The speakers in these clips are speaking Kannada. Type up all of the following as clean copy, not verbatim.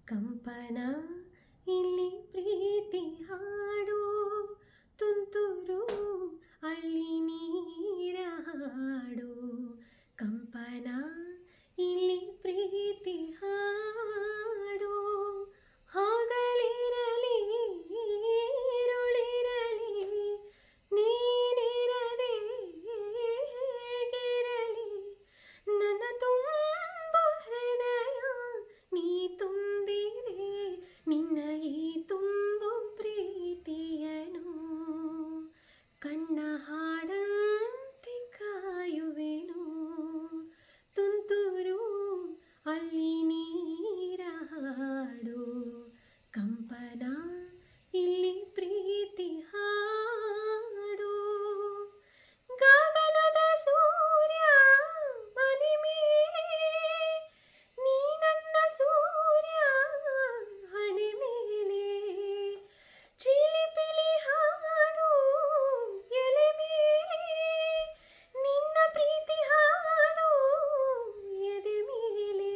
ಕಂಪನ ಇಲ್ಲಿ ಪ್ರೀತಿ ಹಾಡು ತುಂತುರು ಅಲ್ಲಿ ನೀರ ಹಾಡು ಕಂಪನ ಇಲ್ಲಿ ಪ್ರೀತಿ ಹಾಡು ಹಾಗಲಿರಲಿ ഇരുളിರಲಿ ನೀನಿರದೆ ಹೇಗಿರಲಿ ನನ್ನ ತುಂಬ ಹೃದಯ ನೀ ತುಂಬಿದೆ ನಿನ್ನ ಈ ತುಂಬು ಪ್ರೀತಿಯನು ಕಣ್ಣ ಹಾಡಂತೆ ಕಾಯುವೆನು ತುಂತುರು ಅಲ್ಲಿ ನೀರ ಹಾಡು ಕಂಪನ ಇಲ್ಲಿ ಪ್ರೀತಿ ಹಾಡು ಗಗನದ ಸೂರ್ಯ ಮನೆ ಮೇಲೆ ನೀ ನನ್ನ ಸೂರ್ಯ ಹಣೆ ಮೇಲೆ ಚಿಲಿಪಿಲಿ ಹಾಡು ಎಲೆ ಮೇಲೆ ನಿನ್ನ ಪ್ರೀತಿ ಹಾಡು ಎದೆ ಮೇಲೆ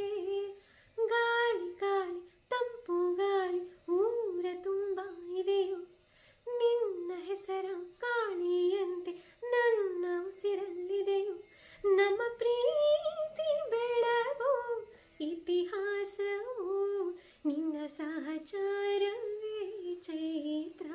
ಗಾಳಿ ಗಾಳಿ ತಂಪು ಗಾಳಿ ಊರ ತುಂಬ ಇದೆಯೋ ನಿನ್ನ ಹೆಸರ ಗಾಳಿಯಂತೆ ನನ್ನ ಉಸಿರಲ್ಲಿದೆಯೋ ನಮ್ಮ ಪ್ರೀತಿ ಬೆಳಗೋ ಇತಿಹಾಸವು ನಿನ್ನ ಸಹಚಾರವೇ ಚೈತ್ರ